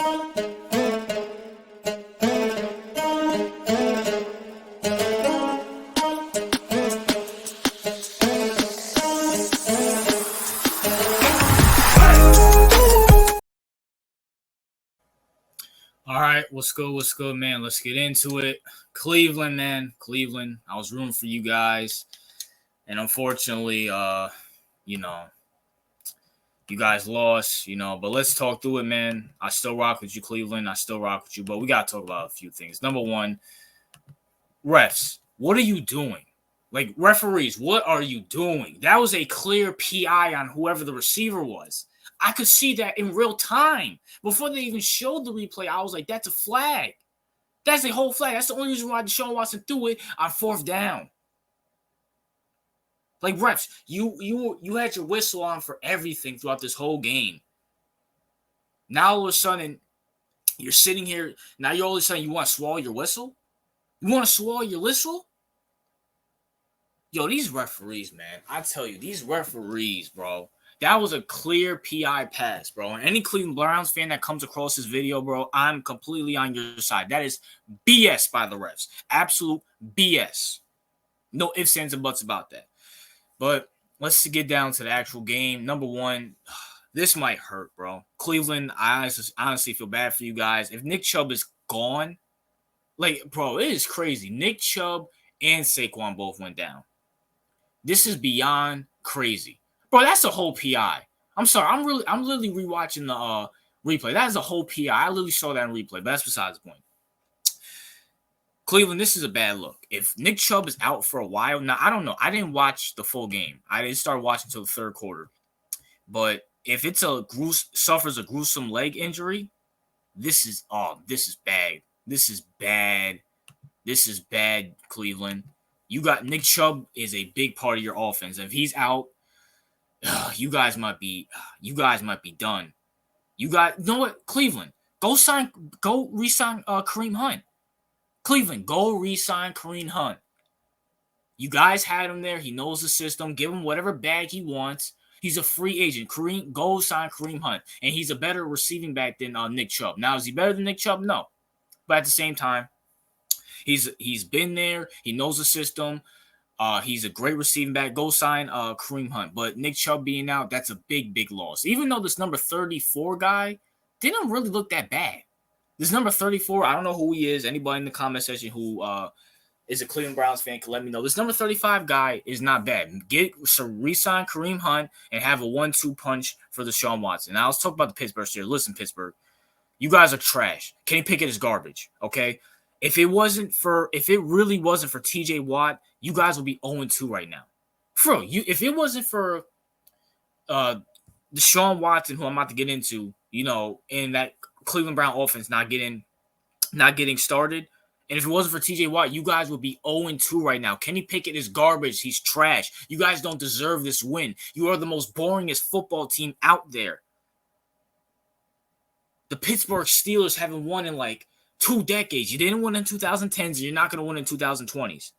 All right, what's good, man? Let's get into it. Cleveland, man. Cleveland. I was rooting for you guys. And unfortunately, you guys lost, but let's talk through it, man. I still rock with you, Cleveland. I still rock with you, but we got to talk about a few things. Number one, refs. What are you doing? Like, referees, what are you doing? That was a clear PI on whoever the receiver was. I could see that in real time. Before they even showed the replay, I was like, that's a flag. That's a whole flag. That's the only reason why Deshaun Watson threw it on fourth down. Like, refs, you had your whistle on for everything throughout this whole game. Now, all of a sudden, you're sitting here. Now, all of a sudden, you want to swallow your whistle? You want to swallow your whistle? Yo, these referees, man. I tell you, these referees, bro. That was a clear PI pass, bro. And any Cleveland Browns fan that comes across this video, bro, I'm completely on your side. That is BS by the refs. Absolute BS. No ifs, ands, and buts about that. But let's get down to the actual game. Number one, this might hurt, bro. Cleveland, I honestly feel bad for you guys. If Nick Chubb is gone, like, bro, it is crazy. Nick Chubb and Saquon both went down. This is beyond crazy. Bro, that's a whole PI. I'm sorry. I'm literally rewatching the replay. That is a whole PI. I literally saw that in replay, but that's besides the point. Cleveland, this is a bad look. If Nick Chubb is out for a while, now I don't know. I didn't watch the full game. I didn't start watching until the third quarter. But if suffers a gruesome leg injury, this is bad. This is bad. This is bad, Cleveland. You got Nick Chubb is a big part of your offense. If he's out, you guys might be done. You know what, Cleveland? Go re-sign Kareem Hunt. Cleveland, go re-sign Kareem Hunt. You guys had him there. He knows the system. Give him whatever bag he wants. He's a free agent. Go sign Kareem Hunt. And he's a better receiving back than Nick Chubb. Now, is he better than Nick Chubb? No. But at the same time, he's been there. He knows the system. He's a great receiving back. Go sign Kareem Hunt. But Nick Chubb being out, that's a big, big loss. Even though this number 34 guy didn't really look that bad. This number 34, I don't know who he is. Anybody in the comment section who is a Cleveland Browns fan can let me know. This number 35 guy is not bad. Re-sign Kareem Hunt and have a 1-2 punch for Deshaun Watson. Now, let's talk about the Pittsburgh Steelers. Listen, Pittsburgh, you guys are trash. Kenny Pickett is garbage, okay? If it really wasn't for tjwatt, you guys would be 0-2 right now. If it wasn't for Deshaun Watson, who I'm about to get into, in that Cleveland Brown offense not getting started, and if it wasn't for tjwatt, you guys would be 0-2 right now. Kenny Pickett is garbage. He's trash. You guys don't deserve this win. You are the most boringest football team out there. The Pittsburgh Steelers haven't won in like 2 decades. You didn't win in 2010s, and you're not going to win in 2020s.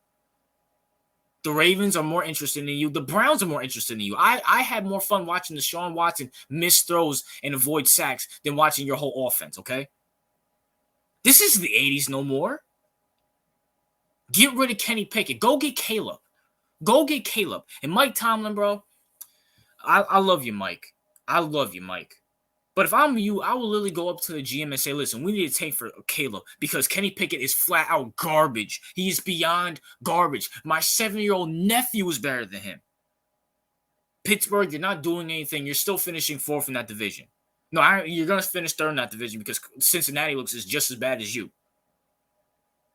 The Ravens are more interested in you. The Browns are more interested in you. I had more fun watching Deshaun Watson miss throws and avoid sacks than watching your whole offense, okay? This is the 80s no more. Get rid of Kenny Pickett. Go get Caleb. And Mike Tomlin, bro, I love you, Mike. But if I'm you, I will literally go up to the GM and say, listen, we need to take for Caleb because Kenny Pickett is flat out garbage. He is beyond garbage. My 7-year-old nephew is better than him. Pittsburgh, you're not doing anything. You're still finishing 4th in that division. No, you're going to finish 3rd in that division because Cincinnati looks just as bad as you.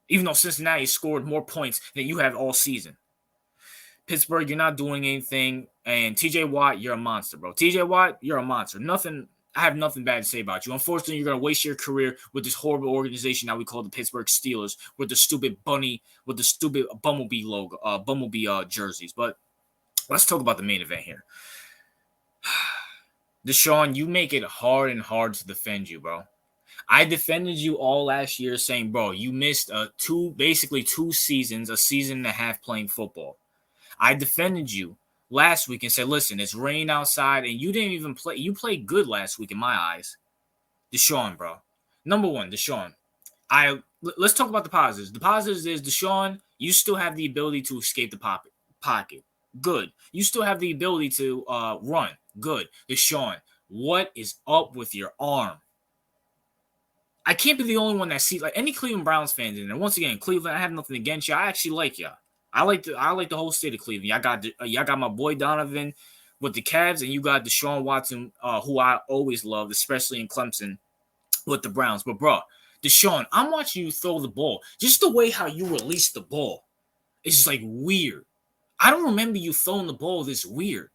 Even though Cincinnati scored more points than you have all season. Pittsburgh, you're not doing anything. And tjwatt, you're a monster, bro. tjwatt, you're a monster. I have nothing bad to say about you. Unfortunately, you're going to waste your career with this horrible organization that we call the Pittsburgh Steelers with the stupid bumblebee logo, bumblebee jerseys. But let's talk about the main event here. Deshaun, you make it hard and hard to defend you, bro. I defended you all last year saying, bro, you missed basically 2 seasons, a season and a half playing football. I defended you last week and said, listen, it's raining outside, and you didn't even play. You played good last week in my eyes. Deshaun, bro, Number one, Deshaun. Let's talk about the positives. The positives is Deshaun, you still have the ability to escape the pocket. Good. You still have the ability to run. Good. Deshaun, what is up with your arm? I can't be the only one that sees like any Cleveland Browns fans in there. Once again, Cleveland, I have nothing against you. I actually like y'all. I like the whole state of Cleveland. Y'all got my boy Donovan with the Cavs, and you got Deshaun Watson, who I always loved, especially in Clemson with the Browns. But bro, Deshaun, I'm watching you throw the ball. Just the way how you release the ball, it's just like weird. I don't remember you throwing the ball this weird.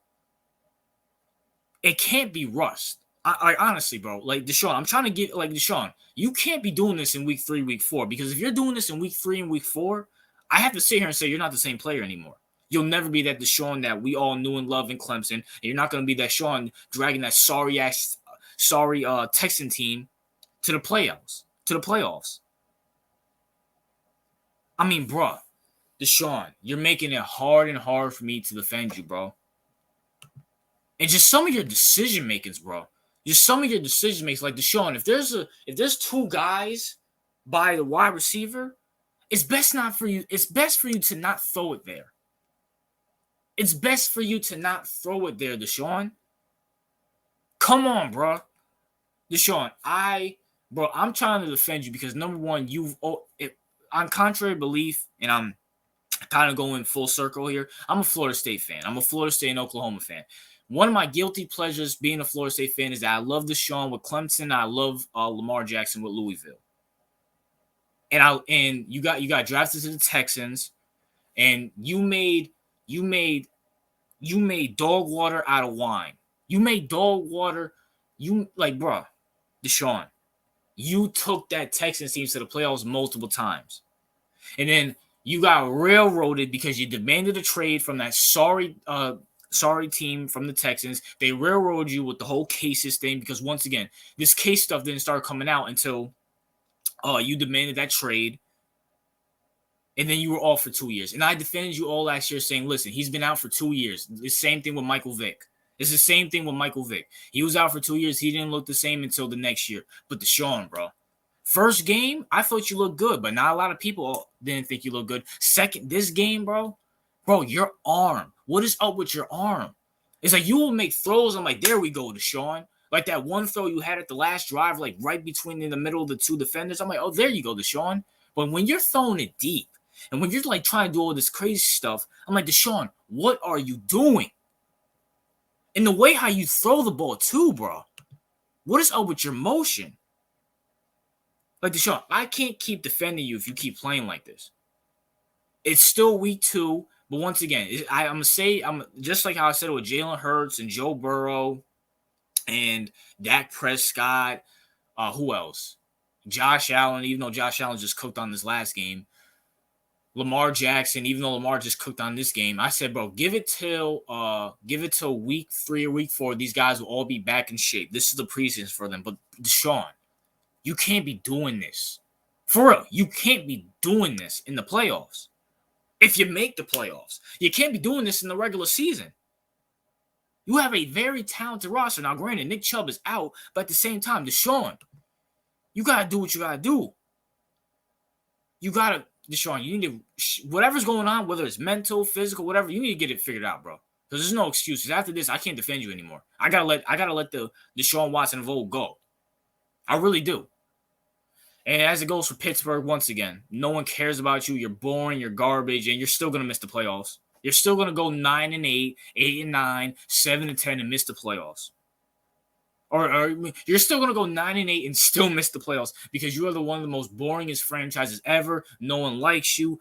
It can't be rust. I honestly, bro, like Deshaun, I'm trying to get like Deshaun. You can't be doing this in week 3, week 4, because if you're doing this in week 3 and week 4, I have to sit here and say you're not the same player anymore. You'll never be that Deshaun that we all knew and loved in Clemson, and you're not going to be that Deshaun dragging that sorry Texan team to the playoffs. I mean, bro, Deshaun, you're making it hard and hard for me to defend you, bro. And just some of your decision makings, bro. Just some of your decision makings, like Deshaun. If there's 2 guys by the wide receiver, it's best for you to not throw it there. It's best for you to not throw it there, Deshaun. Come on, bro. Deshaun, I'm trying to defend you because number one, on contrary belief, and I'm kind of going full circle here. I'm a Florida State fan. I'm a Florida State and Oklahoma fan. One of my guilty pleasures being a Florida State fan is that I love Deshaun with Clemson. I love Lamar Jackson with Louisville. And you got drafted to the Texans, and you made dog water out of wine. You made dog water. Bro, Deshaun, you took that Texans team to the playoffs multiple times, and then you got railroaded because you demanded a trade from that sorry team from the Texans. They railroaded you with the whole cases thing because, once again, this case stuff didn't start coming out until you demanded that trade, and then you were off for 2 years. And I defended you all last year saying, listen, he's been out for 2 years. The same thing with Michael Vick. It's the same thing with Michael Vick. He was out for 2 years. He didn't look the same until the next year. But Deshaun, bro, first game, I thought you looked good, but not a lot of people didn't think you looked good. Second, this game, bro, your arm. What is up with your arm? It's like you will make throws. I'm like, there we go, Deshaun. Like that one throw you had at the last drive, like right between in the middle of the 2 defenders. I'm like, oh, there you go, Deshaun. But when you're throwing it deep and when you're like trying to do all this crazy stuff, I'm like, Deshaun, what are you doing? And the way how you throw the ball too, bro. What is up with your motion? Like, Deshaun, I can't keep defending you if you keep playing like this. It's still week 2, but once again, I'm going to say, just like how I said it with Jalen Hurts and Joe Burrow and Dak Prescott, who else? Josh Allen, even though Josh Allen just cooked on this last game. Lamar Jackson, even though Lamar just cooked on this game. I said, bro, give it till week 3 or week 4. These guys will all be back in shape. This is the preseason for them. But Deshaun, you can't be doing this. For real, you can't be doing this in the playoffs. If you make the playoffs, you can't be doing this in the regular season. You have a very talented roster. Now, granted, Nick Chubb is out, but at the same time, Deshaun, you got to do what you got to do. Deshaun, you need to, whatever's going on, whether it's mental, physical, whatever, you need to get it figured out, bro. Because there's no excuses. After this, I can't defend you anymore. I gotta let the Deshaun Watson of old go. I really do. And as it goes for Pittsburgh, once again, no one cares about you. You're boring, you're garbage, and you're still gonna miss the playoffs. You're still gonna go 9-8, 8-9, 7-10, and miss the playoffs. Or you're still going to go 9-8 and still miss the playoffs because you are one of the most boringest franchises ever. No one likes you.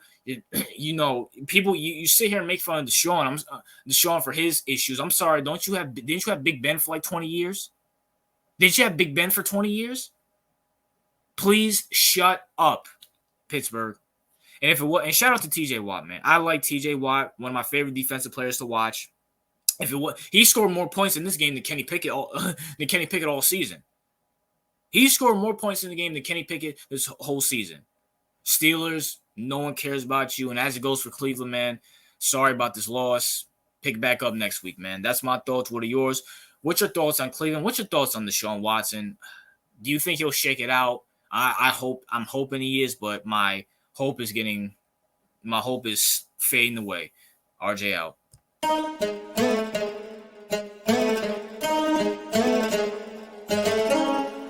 People. You sit here and make fun of Deshaun. Deshaun for his issues. I'm sorry. Didn't you have Big Ben for like 20 years? Didn't you have Big Ben for 20 years? Please shut up, Pittsburgh. And shout out to tjwatt, man. I like tjwatt, one of my favorite defensive players to watch. He scored more points in this game than Kenny Pickett all season. He scored more points in the game than Kenny Pickett this whole season. Steelers, no one cares about you. And as it goes for Cleveland, man, sorry about this loss. Pick back up next week, man. That's my thoughts. What are yours? What's your thoughts on Cleveland? What's your thoughts on Deshaun Watson? Do you think he'll shake it out? I'm hoping he is, but my hope is fading away. RJ out.